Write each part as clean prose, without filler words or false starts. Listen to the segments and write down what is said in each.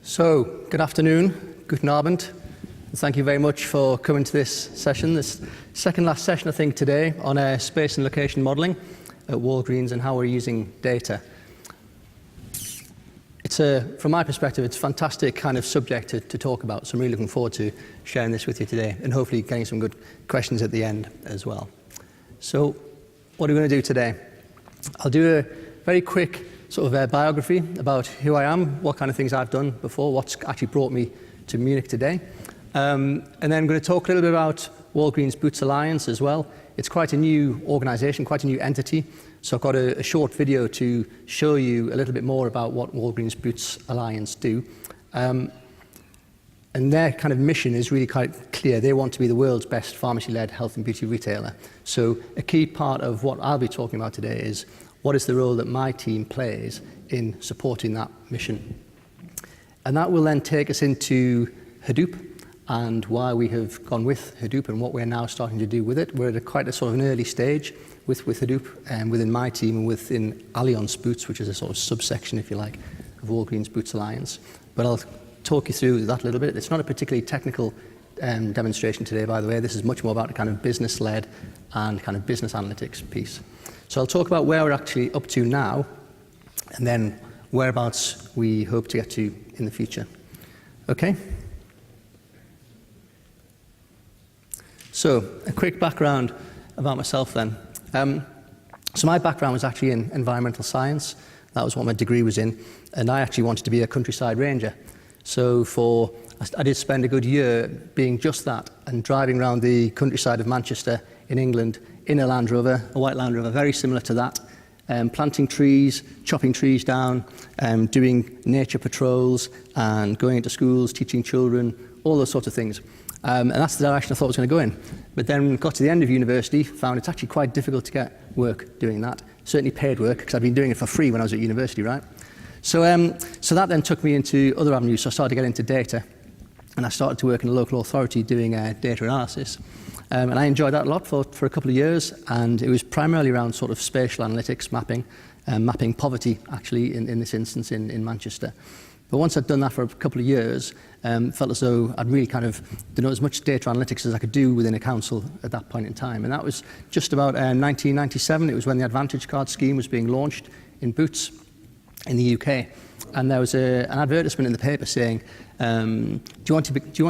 So, good afternoon, guten Abend. Thank you very much for coming to this session, this second last session I think today on space and location modelling at Walgreens and how we're using data. It's from my perspective, it's a fantastic kind of subject to talk about, so I'm really looking forward to sharing this with you today and hopefully getting some good questions at the end as well. So, what are we going to do today? I'll do a very quick sort of biography about who I am, what kind of things I've done before, what's actually brought me to Munich today. And then I'm going to talk a little bit about Walgreens Boots Alliance as well. It's quite a new organisation, quite a new entity. So I've got a short video to show you a little bit more about what Walgreens Boots Alliance do. And their kind of mission is really quite clear. They want to be the world's best pharmacy-led health and beauty retailer. So a key part of what I'll be talking about today is what is the role that my team plays in supporting that mission. And that will then take us into Hadoop and why we have gone with Hadoop and what we're now starting to do with it. We're at quite a sort of an early stage with Hadoop within my team and within Allianz Boots, which is a sort of subsection, if you like, of Walgreens Boots Alliance. But I'll talk you through that a little bit. It's not a particularly technical demonstration today, by the way. This is much more about a kind of business-led and kind of business analytics piece. So I'll talk about where we're actually up to now and then whereabouts we hope to get to in the future. Okay? So a quick background about myself then. So my background was actually in environmental science. That was what my degree was in. And I actually wanted to be a countryside ranger. So I did spend a good year being just that and driving around the countryside of Manchester in England in a Land Rover, a white Land Rover, very similar to that, planting trees, chopping trees down, doing nature patrols and going into schools, teaching children, all those sorts of things. And that's the direction I thought I was going to go in. But then got to the end of university, found it's actually quite difficult to get work doing that, certainly paid work, because I'd been doing it for free when I was at university, right? So that then took me into other avenues. So I started to get into data, and I started to work in a local authority doing data analysis. And I enjoyed that a lot for a couple of years, and it was primarily around sort of spatial analytics, mapping poverty, actually, in this instance in Manchester. But once I'd done that for a couple of years, felt as though I'd really kind of done as much data analytics as I could do within a council at that point in time. And that was just about 1997. It was when the Advantage Card scheme was being launched in Boots in the UK. And there was an advertisement in the paper saying, do you want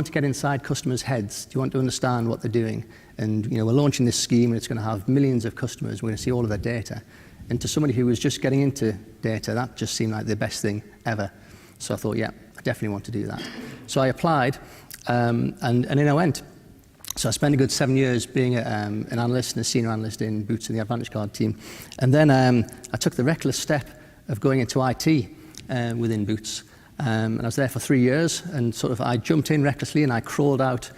to get inside customers' heads? Do you want to understand what they're doing? And we're launching this scheme and it's going to have millions of customers. We're going to see all of their data. And to somebody who was just getting into data, that just seemed like the best thing ever. So I thought, yeah, I definitely want to do that. So I applied and in I went. So I spent a good 7 years being an analyst and a senior analyst in Boots in the Advantage Card team. And then I took the reckless step of going into IT within Boots. And I was there for 3 years and sort of I jumped in recklessly and I crawled out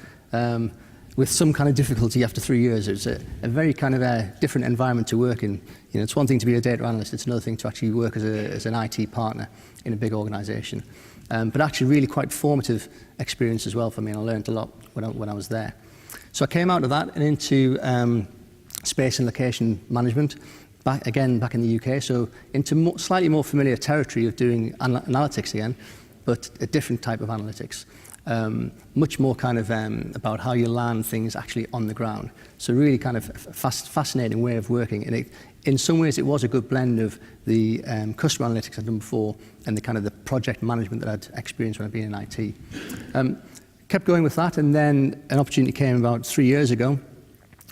with some kind of difficulty after 3 years. It was a very kind of a different environment to work in. It's one thing to be a data analyst, it's another thing to actually work as an IT partner in a big organisation. But actually really quite formative experience as well for me, and I learned a lot when I was there. So I came out of that and into space and location management, back in the UK, so into slightly more familiar territory of doing analytics again, but a different type of analytics. Much more kind of about how you land things actually on the ground. So really kind of fascinating way of working. And in some ways it was a good blend of the customer analytics I'd done before and the kind of the project management that I'd experienced when I'd been in IT. Kept going with that, and then an opportunity came about 3 years ago,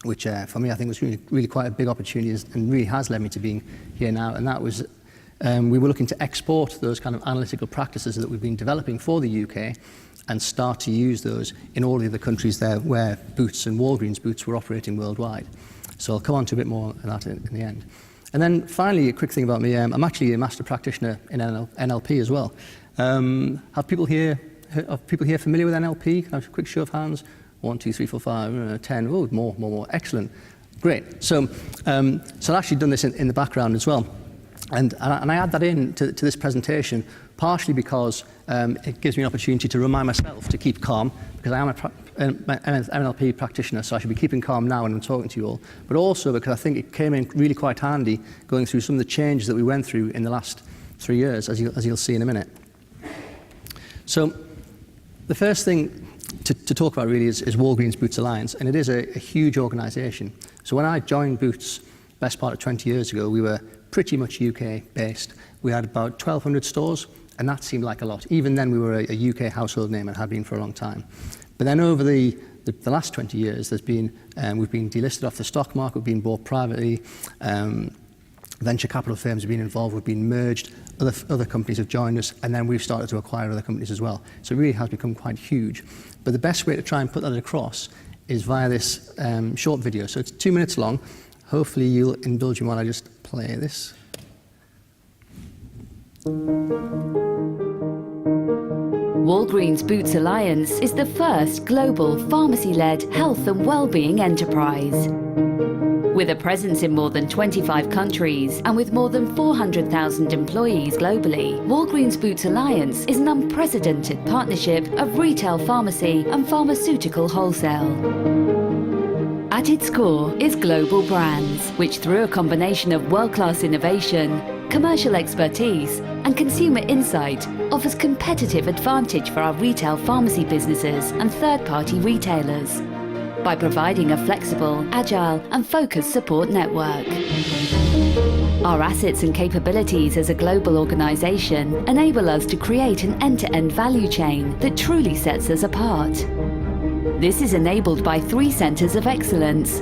which for me I think was really quite a big opportunity and really has led me to being here now. And that was we were looking to export those kind of analytical practices that we've been developing for the UK and start to use those in all the other countries there where Boots and Walgreens Boots were operating worldwide. So I'll come on to a bit more of that in the end. And then finally, a quick thing about me, I'm actually a master practitioner in NLP as well. Are people here familiar with NLP? Can I have a quick show of hands? 1, 2, 3, 4, 5, 10, oh, more, excellent. Great. So I've actually done this in the background as well. And I add that in to this presentation partially because it gives me an opportunity to remind myself to keep calm, because I am an NLP practitioner, so I should be keeping calm now when I'm talking to you all, but also because I think it came in really quite handy going through some of the changes that we went through in the last 3 years, as you'll see in a minute. So the first thing to talk about really is Walgreens Boots Alliance, and it is a huge organisation. So when I joined Boots, best part of 20 years ago, we were pretty much UK based. We had about 1,200 stores, and that seemed like a lot. Even then we were a UK household name and had been for a long time. But then over the last 20 years, we've been delisted off the stock market, we've been bought privately, venture capital firms have been involved, we've been merged, other companies have joined us, and then we've started to acquire other companies as well. So it really has become quite huge. But the best way to try and put that across is via this short video. So it's 2 minutes long. Hopefully you'll indulge me while I just play this. Walgreens Boots Alliance is the first global pharmacy-led health and well-being enterprise. With a presence in more than 25 countries and with more than 400,000 employees globally, Walgreens Boots Alliance is an unprecedented partnership of retail pharmacy and pharmaceutical wholesale. At its core is Global Brands, which through a combination of world-class innovation, commercial expertise and consumer insight offers competitive advantage for our retail pharmacy businesses and third-party retailers by providing a flexible, agile and focused support network. Our assets and capabilities as a global organisation enable us to create an end-to-end value chain that truly sets us apart. This is enabled by 3 centres of excellence: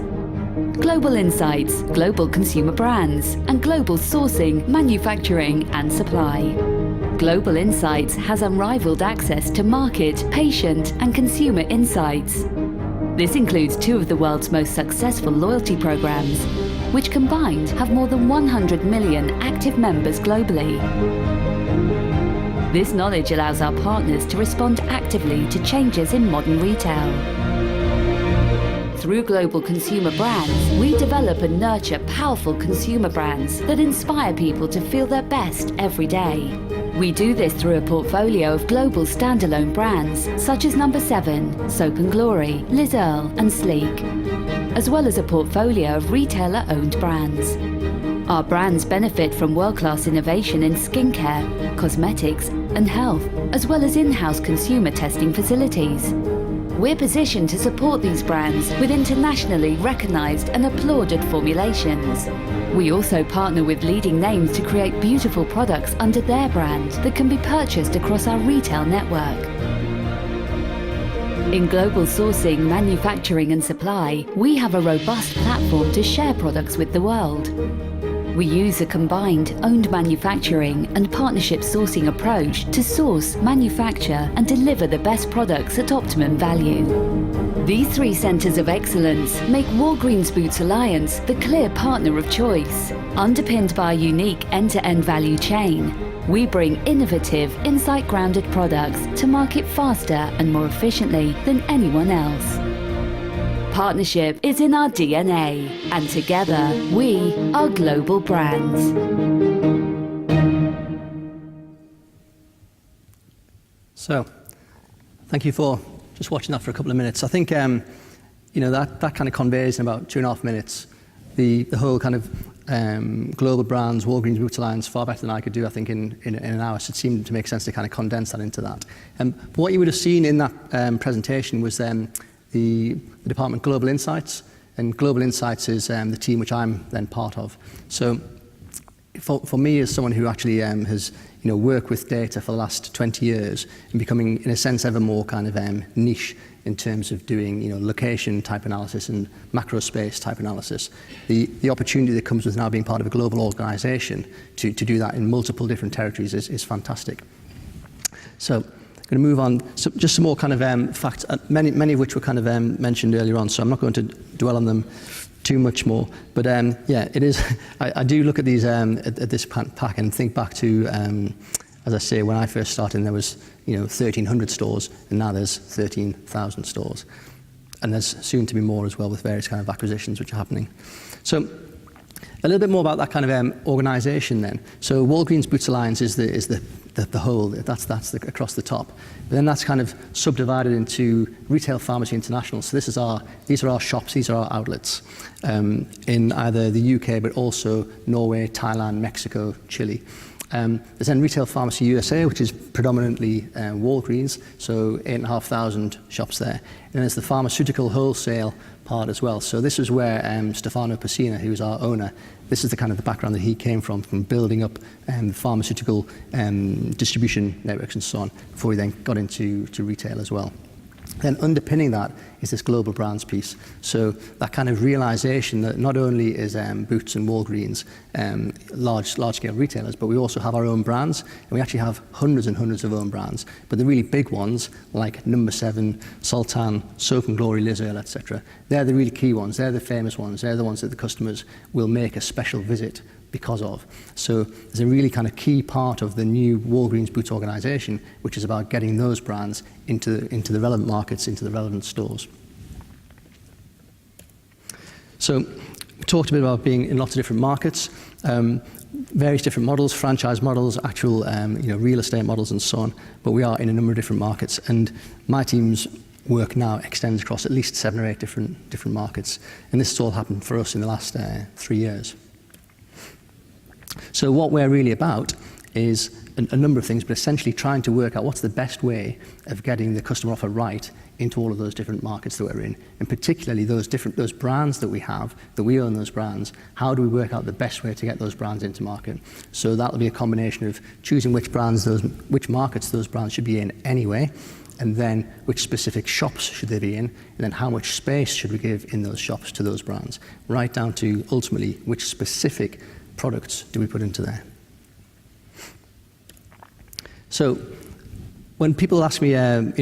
Global Insights, Global Consumer Brands, and Global Sourcing, Manufacturing and Supply. Global Insights has unrivaled access to market, patient and consumer insights. This includes 2 of the world's most successful loyalty programs, which combined have more than 100 million active members globally. This knowledge allows our partners to respond actively to changes in modern retail. Through Global Consumer Brands, we develop and nurture powerful consumer brands that inspire people to feel their best every day. We do this through a portfolio of global standalone brands such as No. 7, Soap & Glory, Liz Earle and Sleek, as well as a portfolio of retailer-owned brands. Our brands benefit from world-class innovation in skincare, cosmetics and health, as well as in-house consumer testing facilities. We're positioned to support these brands with internationally recognised and applauded formulations. We also partner with leading names to create beautiful products under their brand that can be purchased across our retail network. In global sourcing, manufacturing and supply, we have a robust platform to share products with the world. We use a combined owned manufacturing and partnership sourcing approach to source, manufacture and deliver the best products at optimum value. These 3 centres of excellence make Walgreens Boots Alliance the clear partner of choice. Underpinned by a unique end-to-end value chain, we bring innovative, insight-grounded products to market faster and more efficiently than anyone else. Partnership is in our DNA, and together we are Global Brands. So, thank you for just watching that for a couple of minutes. I think that kind of conveys in about 2.5 minutes the whole kind of Global Brands, Walgreens Boots Alliance, far better than I could do, I think, in an hour. So it seemed to make sense to kind of condense that into that. But what you would have seen in that presentation was the department Global Insights, and Global Insights is the team which I'm then part of. So for me, as someone who actually has worked with data for the last 20 years and becoming, in a sense, ever more kind of niche in terms of doing location type analysis and macro space type analysis, the opportunity that comes with now being part of a global organisation to do that in multiple different territories is fantastic. So I'm going to move on. So just some more kind of facts, many of which were kind of mentioned earlier on, so I'm not going to dwell on them too much more. But yeah, it is. I do look at these at this pack and think back to, as I say, when I first started, there was 1,300 stores, and now there's 13,000 stores, and there's soon to be more as well with various kind of acquisitions which are happening. So a little bit more about that kind of organisation then. So Walgreens Boots Alliance is the whole, that's across the top. But then that's kind of subdivided into Retail Pharmacy International. So these are our shops, these are our outlets in either the UK, but also Norway, Thailand, Mexico, Chile. There's then Retail Pharmacy USA, which is predominantly Walgreens, so 8,500 shops there. And then there's the pharmaceutical wholesale part as well. So this is where Stefano Pacina, who's our owner, this is the kind of the background that he came from building up pharmaceutical distribution networks and so on, before he then got into retail as well. Then underpinning that is this global brands piece. So that kind of realization that not only is Boots and Walgreens large-scale retailers, but we also have our own brands, and we actually have hundreds and hundreds of own brands. But the really big ones, like Number 7, Sultan, Soap and Glory, Liz Earle, etc., they're the really key ones. They're the famous ones. They're the ones that the customers will make a special visit because of. So there's a really kind of key part of the new Walgreens Boots organisation, which is about getting those brands into the relevant markets, into the relevant stores. So we talked a bit about being in lots of different markets, various different models, franchise models, actual real estate models and so on, but we are in a number of different markets, and my team's work now extends across at least 7 or 8 different markets, and this has all happened for us in the last 3 years. So what we're really about is a number of things, but essentially trying to work out what's the best way of getting the customer offer right into all of those different markets that we're in, and particularly those brands that we have, that we own those brands. How do we work out the best way to get those brands into market? So that'll be a combination of choosing which markets those brands should be in anyway, and then which specific shops should they be in, and then how much space should we give in those shops to those brands, right down to ultimately which specific products do we put into there. So when people ask me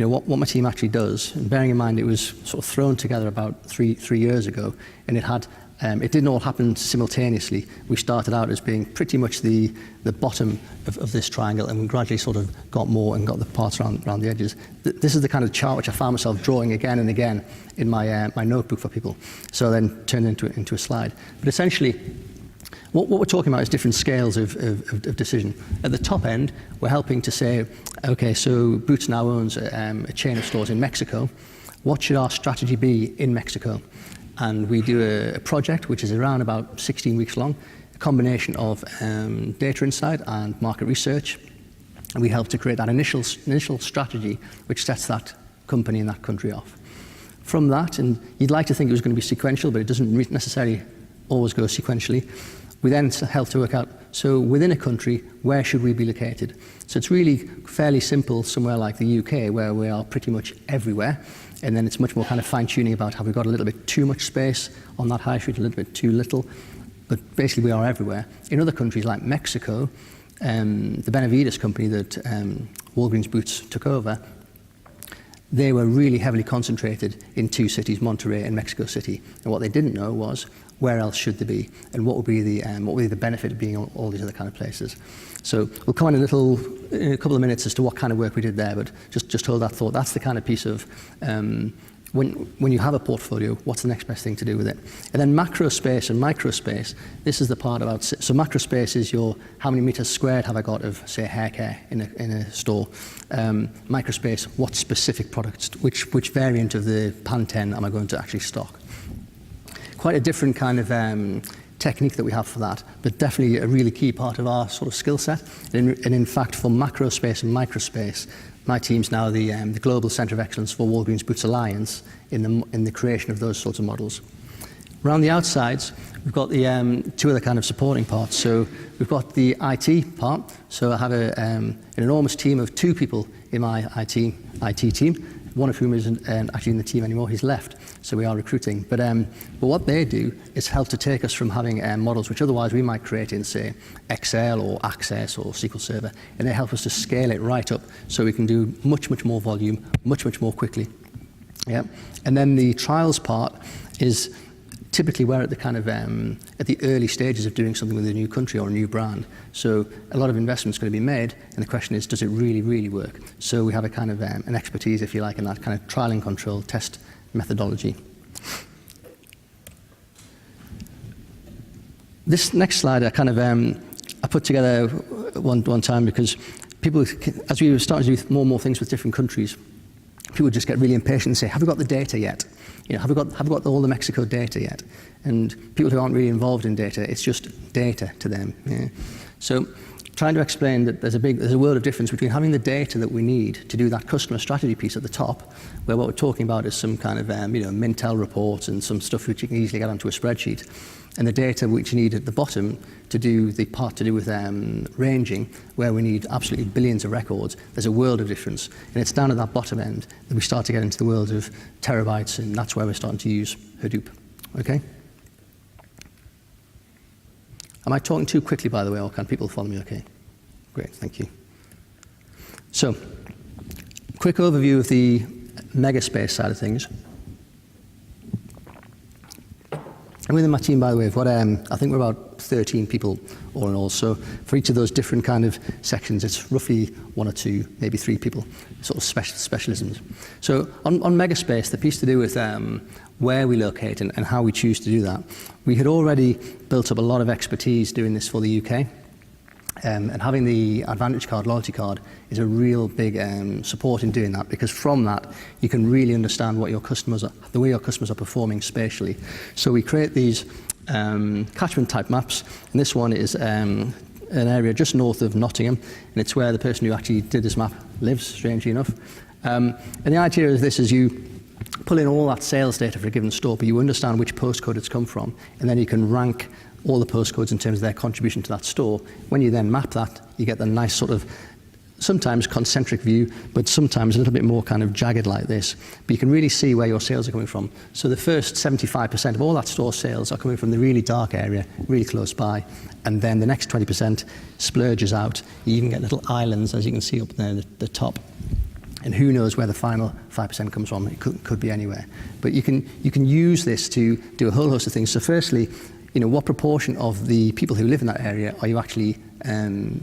what my team actually does, and bearing in mind it was sort of thrown together about three years ago, and it didn't all happen simultaneously. We started out as being pretty much the bottom of this triangle, and we gradually sort of got more and got the parts around the edges. This is the kind of chart which I found myself drawing again and again in my notebook for people. So I then turned it into a slide. But essentially, what we're talking about is different scales of decision. At the top end, we're helping to say, okay, so Boots now owns a chain of stores in Mexico. What should our strategy be in Mexico? And we do a project which is around about 16 weeks long, a combination of data insight and market research. And we help to create that initial strategy which sets that company in that country off. From that, and you'd like to think it was going to be sequential, but it doesn't necessarily always go sequentially. We then help to work out, so within a country, where should we be located? So it's really fairly simple somewhere like the UK, where we are pretty much everywhere. And then it's much more kind of fine-tuning about have we got a little bit too much space on that high street, a little bit too little. But basically we are everywhere. In other countries like Mexico, the Benavides company that Walgreens Boots took over, they were really heavily concentrated in 2 cities, Monterrey and Mexico City. And what they didn't know was where else should they be, and what would be the benefit of being all these other kind of places. So we'll come on in a couple of minutes as to what kind of work we did there, but just hold that thought. That's the kind of piece of when you have a portfolio, what's the next best thing to do with it? And then macro space and micro space, this is the part about, so macro space is your how many meters squared have I got of, say, hair care in a store. Micro space, what specific products, which variant of the Pantene am I going to actually stock? Quite a different kind of technique that we have for that, but definitely a really key part of our sort of skill set. And in fact, for macro space and micro space, my team's now the Global Centre of Excellence for Walgreens Boots Alliance in the creation of those sorts of models. Around the outsides, we've got the 2 other kind of supporting parts. So we've got the IT part. So I have an enormous team of 2 people in my IT team, one of whom isn't actually in the team anymore. He's left. So we are recruiting. But what they do is help to take us from having models which otherwise we might create in, say, Excel or Access or SQL Server, and they help us to scale it right up so we can do much, much more volume, much, much more quickly. Yeah. And then the trials part is typically we're at the kind of at the early stages of doing something with a new country or a new brand. So a lot of investment's going to be made, and the question is, does it really, really work? So we have a kind of an expertise, if you like, in that kind of trial and control test methodology. This next slide I kind of I put together one time because people, as we were starting to do more and more things with different countries, people would just get really impatient and say, have we got the data yet? Have we got all the Mexico data yet? And people who aren't really involved in data, it's just data to them. Yeah. So trying to explain that there's a world of difference between having the data that we need to do that customer strategy piece at the top, where what we're talking about is some kind of Mintel reports and some stuff which you can easily get onto a spreadsheet, and the data which you need at the bottom to do the part to do with ranging, where we need absolutely billions of records. There's a world of difference, and it's down at that bottom end that we start to get into the world of terabytes, and that's where we're starting to use Hadoop. Okay? Am I talking too quickly, by the way, or can people follow me okay? Great, thank you. So, quick overview of the megaspace side of things. And within my team, by the way, I think we're about 13 people all in all. So for each of those different kind of sections, it's roughly 1 or 2, maybe 3 people, sort of specialisms. So on megaspace, the piece to do with where we locate and how we choose to do that, we had already built up a lot of expertise doing this for the UK. And having the Advantage card, loyalty card, is a real big support in doing that, because from that you can really understand what your customers are, the way your customers are performing spatially. So we create these catchment type maps, and this one is an area just north of Nottingham, and it's where the person who actually did this map lives, strangely enough. And the idea of this is you pull in all that sales data for a given store, but you understand which postcode it's come from, and then you can rank all the postcodes in terms of their contribution to that store. When you then map that, you get the nice sort of, sometimes concentric view, but sometimes a little bit more kind of jagged like this. But you can really see where your sales are coming from. So the first 75% of all that store sales are coming from the really dark area, really close by, and then the next 20% splurges out. You even get little islands, as you can see up there at the top. And who knows where the final 5% comes from? It could be anywhere. But you can use this to do a whole host of things. So firstly, what proportion of the people who live in that area are you actually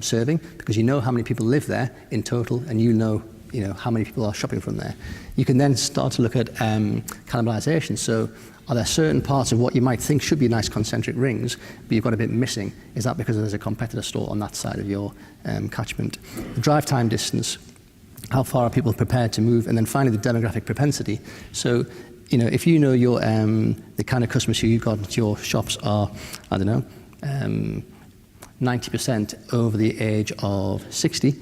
serving? Because you know how many people live there in total, and you know how many people are shopping from there. You can then start to look at cannibalization. So are there certain parts of what you might think should be nice concentric rings, but you've got a bit missing? Is that because there's a competitor store on that side of your catchment? The drive time distance, how far are people prepared to move? And then finally, the demographic propensity. So if you know your the kind of customers who you've got at your shops are, 90% over the age of 60,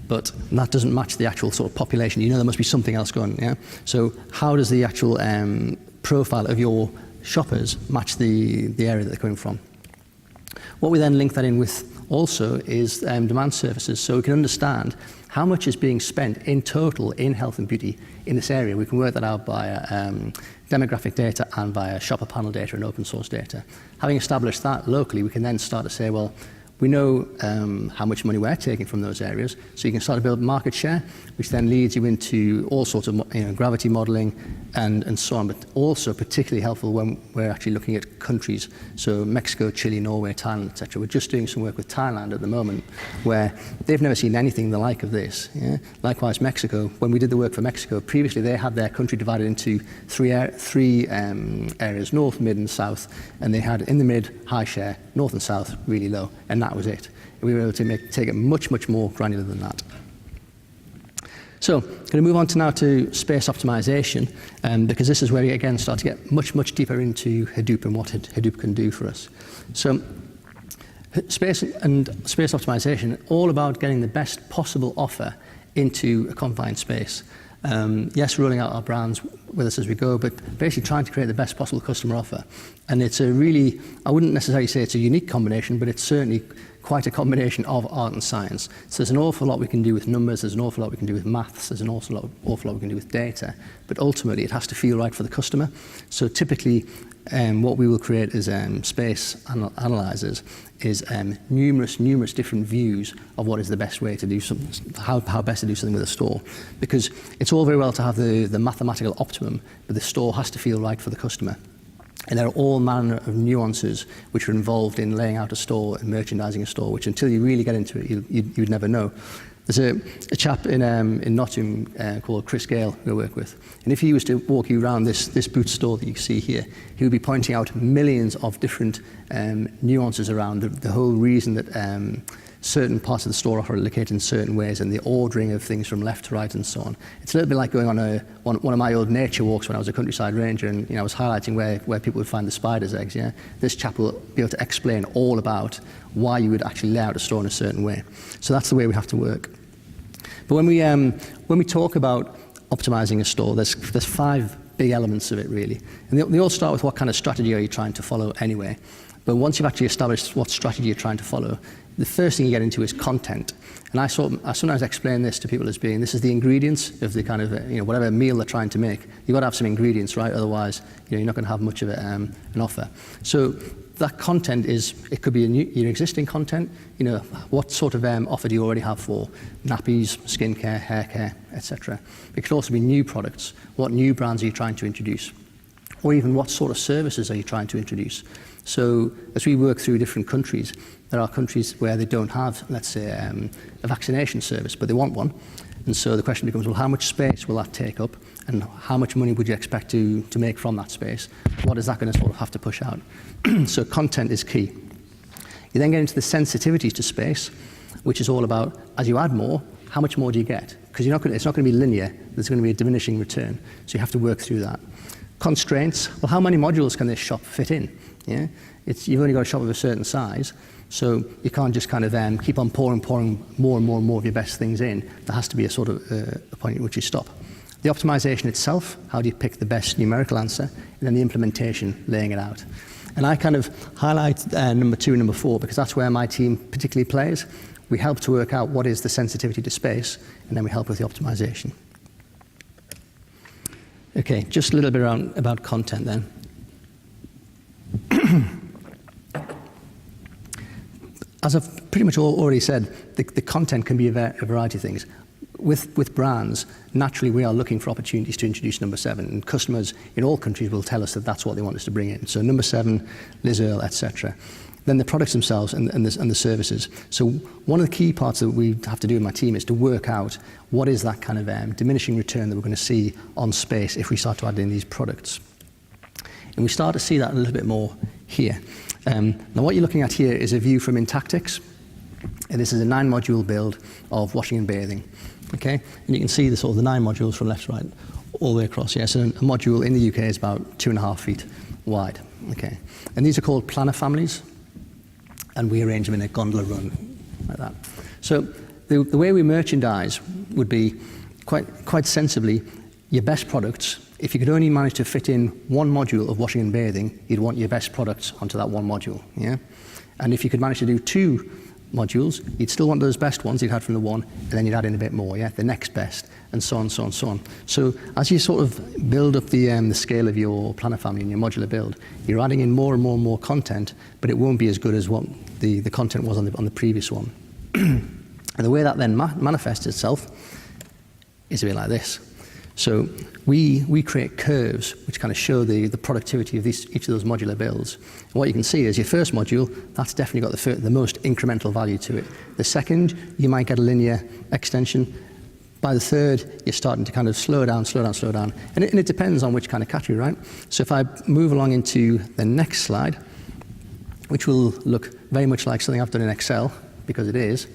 but that doesn't match the actual sort of population. There must be something else going on, yeah? So how does the actual profile of your shoppers match the area that they're coming from? What we then link that in with also is demand services, so we can understand how much is being spent in total in health and beauty in this area. We can work that out via demographic data and via shopper panel data and open source data. Having established that locally, we can then start to say, well, we know how much money we're taking from those areas, so you can start to build market share, which then leads you into all sorts of gravity modeling and so on, but also particularly helpful when we're actually looking at countries, so Mexico, Chile, Norway, Thailand, etc. We're just doing some work with Thailand at the moment where they've never seen anything the like of this. Yeah? Likewise, Mexico, when we did the work for Mexico, previously they had their country divided into three areas, north, mid and south, and they had in the mid, high share, north and south, really low, and that was it. We were able to take it much, much more granular than that. So, going to move on now to space optimization, because this is where we again start to get much, much deeper into Hadoop and what Hadoop can do for us. So, space optimization, all about getting the best possible offer into a confined space. Yes, rolling out our brands with us as we go, but basically trying to create the best possible customer offer. And it's a really, I wouldn't necessarily say it's a unique combination, but it's certainly quite a combination of art and science. So there's an awful lot we can do with numbers, there's an awful lot we can do with maths, there's an awful lot we can do with data, but ultimately it has to feel right for the customer. So typically what we will create as space analyzers is numerous different views of what is the best way to do something, how best to do something with a store. Because it's all very well to have the mathematical optimum, but the store has to feel right for the customer. And there are all manner of nuances which are involved in laying out a store and merchandising a store, which until you really get into it, you'd never know. There's a chap in Nottingham called Chris Gale who I work with. And if he was to walk you around this boot store that you see here, he would be pointing out millions of different nuances around the whole reason that certain parts of the store are located in certain ways, and the ordering of things from left to right and so on. It's a little bit like going on one of my old nature walks when I was a countryside ranger, and I was highlighting where people would find the spider's eggs. Yeah, this chap will be able to explain all about why you would actually lay out a store in a certain way. So that's the way we have to work. But when we talk about optimizing a store, there's 5 big elements of it really, and they all start with what kind of strategy are you trying to follow anyway. But once you've actually established what strategy you're trying to follow, the first thing you get into is content. And I sometimes explain this to people as being, this is the ingredients of the kind of, whatever meal they're trying to make. You've got to have some ingredients, right? Otherwise, you're not going to have much of it, an offer. So that content it could be your existing content. What sort of offer do you already have for nappies, skincare, hair care, etc. It could also be new products. What new brands are you trying to introduce? Or even what sort of services are you trying to introduce? So as we work through different countries, there are countries where they don't have, let's say, a vaccination service, but they want one. And so the question becomes, well, how much space will that take up? And how much money would you expect to make from that space? What is that going to sort of have to push out? So content is key. You then get into the sensitivities to space, which is all about, as you add more, how much more do you get? Because it's not going to be linear. There's going to be a diminishing return. So you have to work through that. Constraints, well, how many modules can this shop fit in? Yeah, you've only got a shop of a certain size, so you can't just kind of keep on pouring more and more and more of your best things in. There has to be a sort of a point at which you stop. The optimization itself, how do you pick the best numerical answer? And then the implementation, laying it out. And I kind of highlight number 2 and number 4 because that's where my team particularly plays. We help to work out what is the sensitivity to space, and then we help with the optimization. Okay, just a little bit about content then. As I've pretty much already said, the content can be a variety of things. With brands, naturally we are looking for opportunities to introduce number 7, and customers in all countries will tell us that that's what they want us to bring in. So number 7, Liz Earle, etc. Then the products themselves and the services. So one of the key parts that we have to do in my team is to work out what is that kind of diminishing return that we're going to see on space if we start to add in these products. And we start to see that a little bit more here. Now what you're looking at here is a view from Intactix. And this is a 9-module build of washing and bathing. Okay, and you can see the sort of the 9 modules from left to right all the way across. Yes, and a module in the UK is about 2.5 feet wide. Okay, and these are called planner families, and we arrange them in a gondola run like that. So the way we merchandise would be quite sensibly your best products. If you could only manage to fit in 1 module of washing and bathing, you'd want your best products onto that 1 module. Yeah, and if you could manage to do 2 modules, you'd still want those best ones you'd had from the 1, and then you'd add in a bit more, yeah, the next best, and so on, so on, so on. So as you sort of build up the scale of your planner family and your modular build, you're adding in more and more and more content, but it won't be as good as what the content was on the previous one. And the way that then manifests itself is a bit like this. So we create curves which kind of show the productivity of each of those modular builds. And what you can see is your first module, that's definitely got the most incremental value to it. The second, you might get a linear extension. By the third, you're starting to kind of slow down. And it depends on which kind of category, right? So if I move along into the next slide, which will look very much like something I've done in Excel, because it is,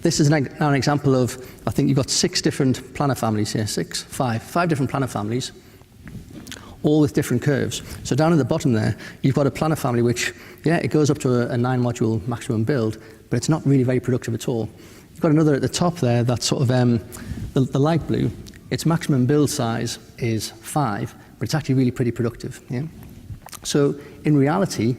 this is now an example of, I think you've got 6 different planner families here, 5 different planner families, all with different curves. So down at the bottom there, you've got a planner family which, yeah, it goes up to a 9-module maximum build, but it's not really very productive at all. You've got another at the top there, that's sort of the light blue. Its maximum build size is 5, but it's actually really pretty productive. Yeah? So in reality,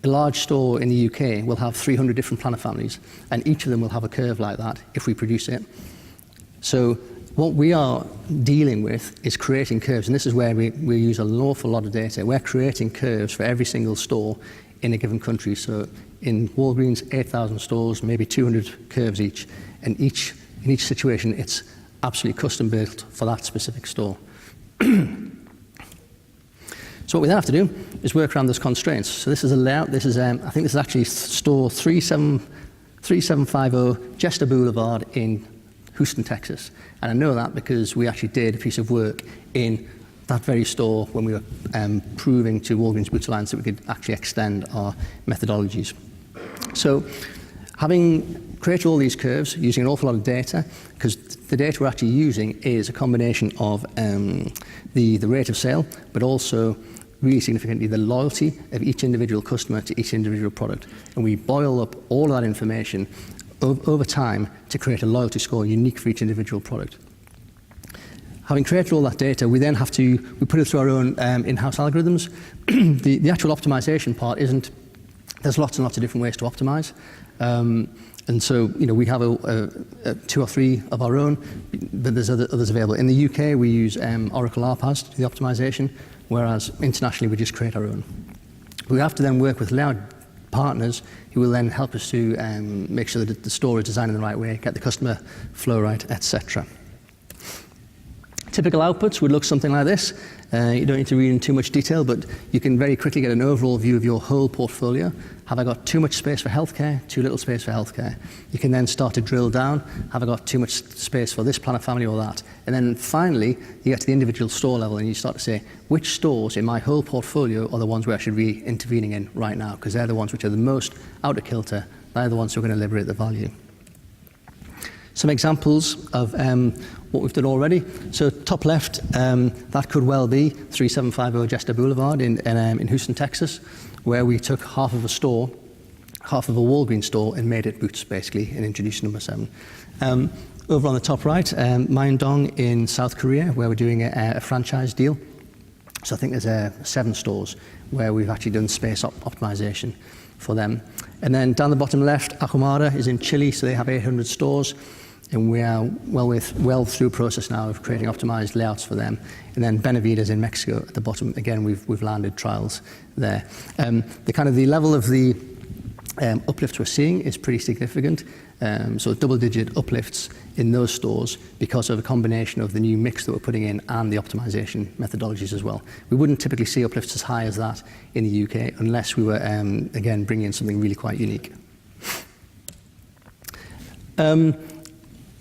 a large store in the UK will have 300 different planner families, and each of them will have a curve like that if we produce it. So what we are dealing with is creating curves, and this is where we use an awful lot of data. We're creating curves for every single store in a given country. So in Walgreens, 8,000 stores, maybe 200 curves each, and in each situation, it's absolutely custom built for that specific store. So what we then have to do is work around those constraints. So this is a layout. This is, I think this is actually store 3750 Jester Boulevard in Houston, Texas. And I know that because we actually did a piece of work in that very store when we were proving to Walgreens Boots Alliance that we could actually extend our methodologies. So Having created all these curves using an awful lot of data, because the data we're actually using is a combination of the rate of sale, but also really significantly the loyalty of each individual customer to each individual product. And we boil up all of that information over time to create a loyalty score unique for each individual product. Having created all that data, we then have to put it through our own in-house algorithms. The actual optimization part isn't, there's lots and lots of different ways to optimize. And so, we have two or three of our own, but there's others available. In the UK, we use Oracle RPAS to do the optimization, whereas internationally, we just create our own. We have to then work with layout partners who will then help us to make sure that the store is designed in the right way, get the customer flow right, etc. Typical outputs would look something like this. You don't need to read in too much detail, but you can very quickly get an overall view of your whole portfolio. Have I got too much space for healthcare, too little space for healthcare? You can then start to drill down. Have I got too much space for this plan of family or that? And then finally, you get to the individual store level and you start to say, which stores in my whole portfolio are the ones where I should be intervening in right now? Because they're the ones which are the most out of kilter. They're the ones who are going to liberate the value. Some examples of what we've done already. So top left, that could well be 3750 Jester Boulevard in Houston, Texas, where we took half of a store, half of a Walgreens store, and made it Boots, basically, and introduced number 7. Over on the top right, Myeongdong in South Korea, where we're doing a franchise deal. So I think there's 7 stores where we've actually done space optimization for them. And then down the bottom left, Ahumada is in Chile, so they have 800 stores. And we are well through process now of creating optimized layouts for them. And then Benavides in Mexico at the bottom. Again, we've landed trials there. The level of the uplift we're seeing is pretty significant. So double-digit uplifts in those stores because of a combination of the new mix that we're putting in and the optimization methodologies as well. We wouldn't typically see uplifts as high as that in the UK unless we were, again, bringing in something really quite unique.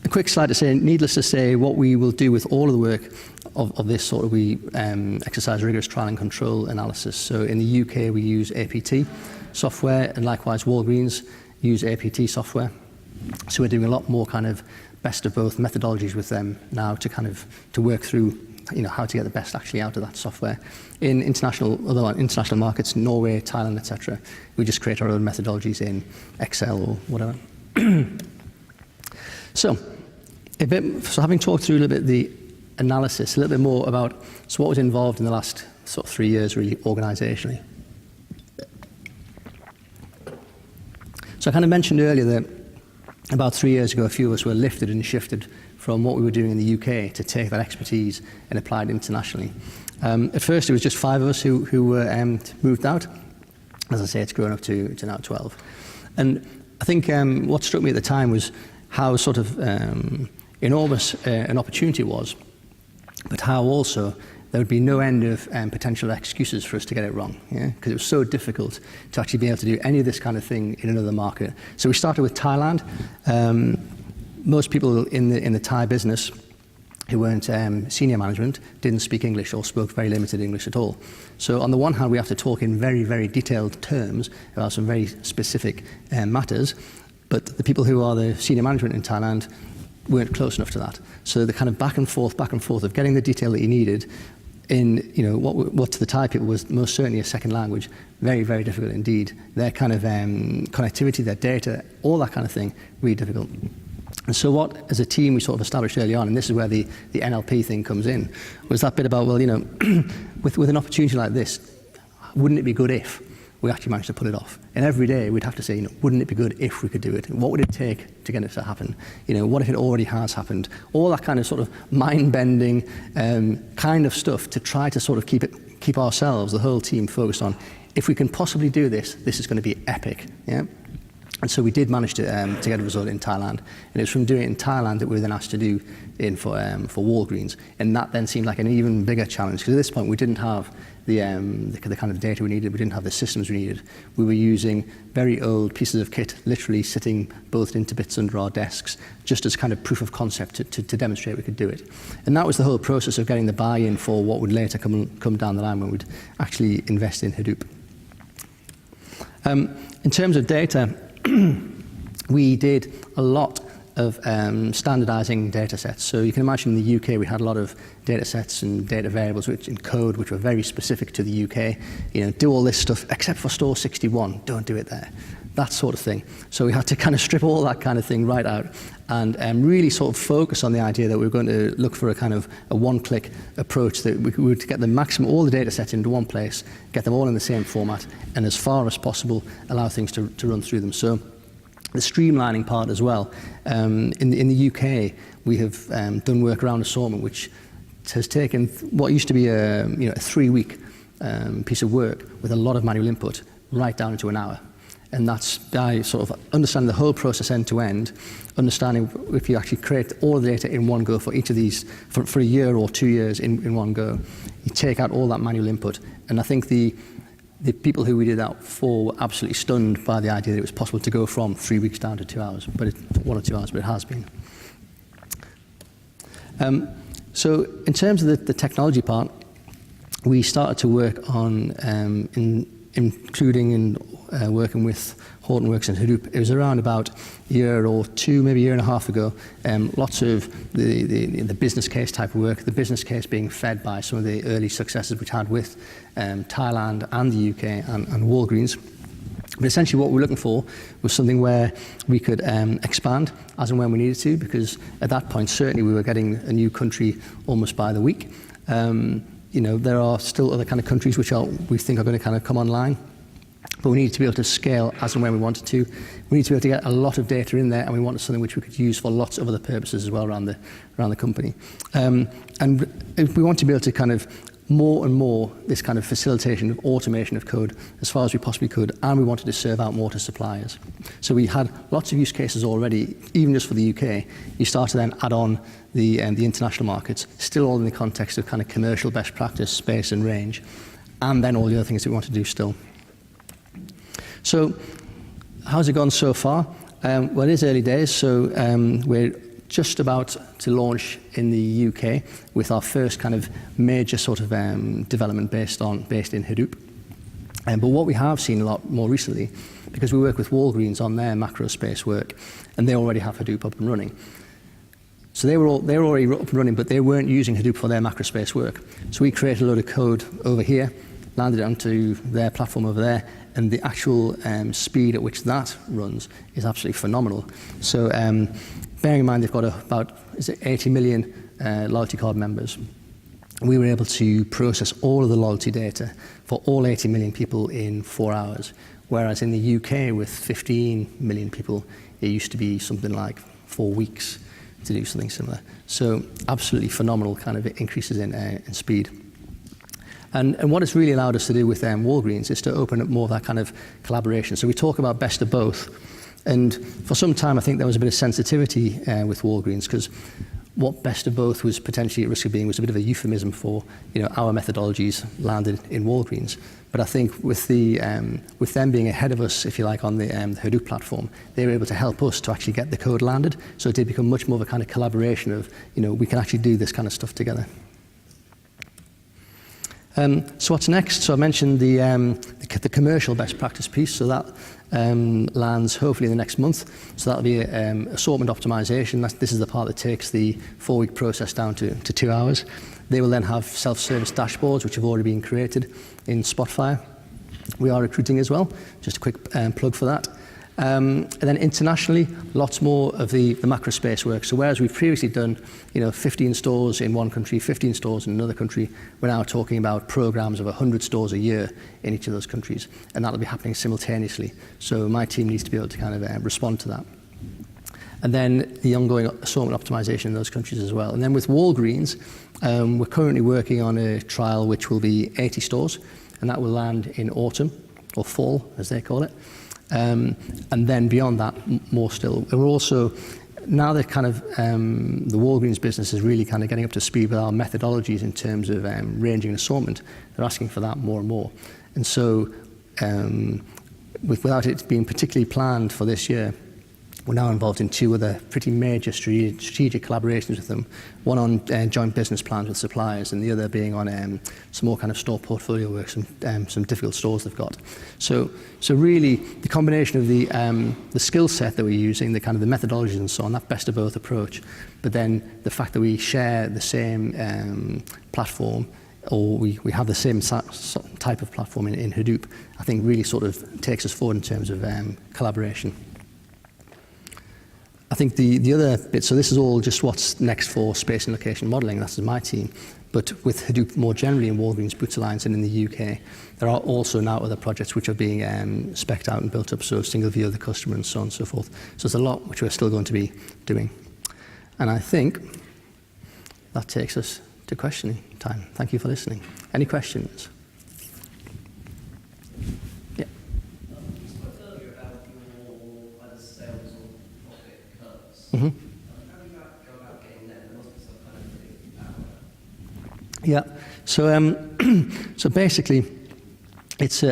A quick slide to say, needless to say, what we will do with all of the work of this sort of, we exercise rigorous trial and control analysis. So in the UK, we use APT software, and likewise Walgreens use APT software. So we're doing a lot more kind of best of both methodologies with them now to work through, how to get the best actually out of that software. In international markets, Norway, Thailand, etc., we just create our own methodologies in Excel or whatever. So having talked through a little bit the analysis, a little bit more about what was involved in the last sort of 3 years really organisationally. So I kind of mentioned earlier that about 3 years ago, a few of us were lifted and shifted from what we were doing in the UK to take that expertise and apply it internationally. At first, it was just 5 of us who were moved out. As I say, it's grown up to now 12. And I think what struck me at the time was how sort of enormous an opportunity was, but how also there would be no end of potential excuses for us to get it wrong, because it was so difficult to actually be able to do any of this kind of thing in another market. So we started with Thailand. Most people in the Thai business who weren't senior management didn't speak English or spoke very limited English at all. So on the one hand, we have to talk in very, very detailed terms about some very specific matters, but the people who are the senior management in Thailand weren't close enough to that. So the kind of back and forth of getting the detail that you needed in, what to the Thai people was most certainly a second language, very, very difficult indeed. Their kind of connectivity, their data, all that kind of thing, really difficult. And so what, as a team, we sort of established early on, and this is where the NLP thing comes in, was that bit about, well, with an opportunity like this, wouldn't it be good if we actually managed to pull it off? And every day we'd have to say, wouldn't it be good if we could do it? What would it take to get it to happen? What if it already has happened? All that kind of sort of mind-bending kind of stuff to try to sort of keep ourselves, the whole team, focused on, if we can possibly do this, this is going to be epic. Yeah. And so we did manage to get a result in Thailand. And it was from doing it in Thailand that we were then asked to do in for Walgreens. And that then seemed like an even bigger challenge, because at this point we didn't have the kind of data we needed, we didn't have the systems we needed. We were using very old pieces of kit, literally sitting bolted into bits under our desks, just as kind of proof of concept to demonstrate we could do it. And that was the whole process of getting the buy-in for what would later come down the line when we'd actually invest in Hadoop. In terms of data, we did a lot of standardizing data sets. So you can imagine in the UK we had a lot of data sets and data variables in code which were very specific to the UK. You know, do all this stuff except for store 61, don't do it there. That sort of thing. So we had to kind of strip all that kind of thing right out and really sort of focus on the idea that we were going to look for a kind of a one-click approach, that we would get the maximum, all the data sets into one place, get them all in the same format, and as far as possible allow things to run through them. So the streamlining part as well. In the UK, we have done work around assortment, which has taken what used to be a 3-week piece of work with a lot of manual input right down into an hour. And that's by sort of understanding the whole process end to end, understanding if you actually create all the data in one go for each of these, for a year or 2 years in one go, you take out all that manual input. And I think the people who we did that for were absolutely stunned by the idea that it was possible to go from 3 weeks down to 2 hours, 1 or 2 hours, but it has been. So in terms of the technology part, we started to work on including and working with Hortonworks and Hadoop. It was around about a year or two, maybe a year and a half ago. Lots of the business case type of work, the business case being fed by some of the early successes we'd had with Thailand and the UK and Walgreens. But essentially what we were looking for was something where we could expand as and when we needed to, because at that point certainly we were getting a new country almost by the week. There are still other kind of countries which we think are going to kind of come online, but we needed to be able to scale as and when we wanted to. We need to be able to get a lot of data in there, and we wanted something which we could use for lots of other purposes as well around the company. And we want to be able to kind of more and more this kind of facilitation of automation of code as far as we possibly could, and we wanted to serve out more to suppliers. So we had lots of use cases already, even just for the UK. You start to then add on the international markets, still all in the context of kind of commercial best practice, space and range, and then all the other things that we want to do still. So how's it gone so far? Well, it is early days, so we're just about to launch in the UK with our first kind of major sort of development based in Hadoop. But what we have seen a lot more recently, because we work with Walgreens on their macro space work, and they already have Hadoop up and running. So they were already up and running, but they weren't using Hadoop for their macro space work. So we created a load of code over here, landed it onto their platform over there, and the actual speed at which that runs is absolutely phenomenal. So bearing in mind they've got about 80 million loyalty card members, we were able to process all of the loyalty data for all 80 million people in 4 hours, whereas in the UK with 15 million people, it used to be something like 4 weeks to do something similar. So absolutely phenomenal kind of increases in speed. And what it's really allowed us to do with Walgreens is to open up more of that kind of collaboration. So we talk about best of both. And for some time, I think there was a bit of sensitivity with Walgreens, because what best of both was potentially at risk of being was a bit of a euphemism for our methodologies landed in Walgreens. But I think with them being ahead of us, if you like, on the Hadoop platform, they were able to help us to actually get the code landed. So it did become much more of a kind of collaboration of, we can actually do this kind of stuff together. So what's next? So I mentioned the commercial best practice piece, so that lands hopefully in the next month. So that'll be assortment optimization. This is the part that takes the 4-week process down to 2 hours. They will then have self-service dashboards, which have already been created in Spotfire. We are recruiting as well, just a quick plug for that. And then internationally, lots more of the macro space work. So whereas we've previously done 15 stores in one country, 15 stores in another country, we're now talking about programs of 100 stores a year in each of those countries, and that'll be happening simultaneously. So my team needs to be able to kind of respond to that. And then the ongoing assortment optimization in those countries as well. And then with Walgreens, we're currently working on a trial which will be 80 stores, and that will land in autumn, or fall, as they call it. And then beyond that, more still. And we're also, now that kind of the Walgreens business is really kind of getting up to speed with our methodologies in terms of ranging and assortment, they're asking for that more and more. And so without it being particularly planned for this year, We're now involved in 2 other pretty major strategic collaborations with them. One on joint business plans with suppliers, and the other being on some more kind of store portfolio work, some difficult stores they've got. So really, the combination of the skill set that we're using, the kind of the methodologies and so on, that best of both approach, but then the fact that we share the same platform, or we have the same type of platform in Hadoop, I think really sort of takes us forward in terms of collaboration. I think the other bit, so this is all just what's next for space and location modelling, that's my team, but with Hadoop more generally in Walgreens Boots Alliance and in the UK, there are also now other projects which are being spec'd out and built up, so single view of the customer and so on and so forth. So there's a lot which we're still going to be doing. And I think that takes us to questioning time. Thank you for listening. Any questions? Yeah. You spoke earlier about your either sales or profit curves. Mm-hmm. How do you go about getting there? There must be some kind of Yeah. So basically, it's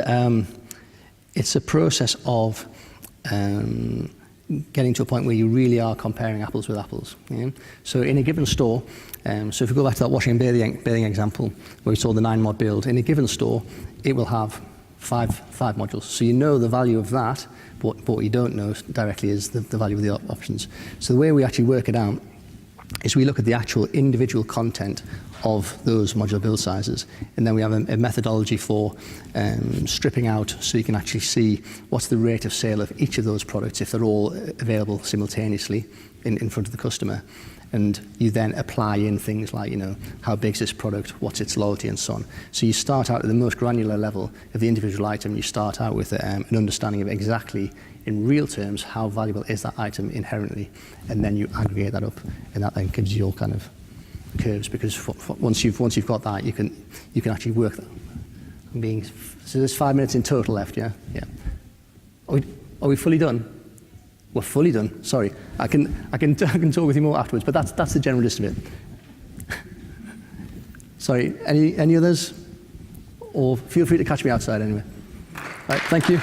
a process of getting to a point where you really are comparing apples with apples. Yeah? So in a given store, so if we go back to that washing and bathing example, where we saw the 9-mod build, in a given store, it will have five modules. So you know the value of that, but what you don't know directly is the value of the options. So the way we actually work it out is we look at the actual individual content of those modular build sizes, and then we have a methodology for stripping out, so you can actually see what's the rate of sale of each of those products if they're all available simultaneously in front of the customer. And you then apply in things like, how big is this product, what's its loyalty, and so on. So you start out at the most granular level of the individual item. You start out with an understanding of exactly, in real terms, how valuable is that item inherently, and then you aggregate that up, and that then gives you your kind of curves. Because once you've got that, you can actually work that. So there's 5 minutes in total left, yeah. Are we fully done? We're fully done. Sorry, I can talk with you more afterwards, but that's the general gist of it. Sorry, any others? Or feel free to catch me outside anyway. Right, thank you.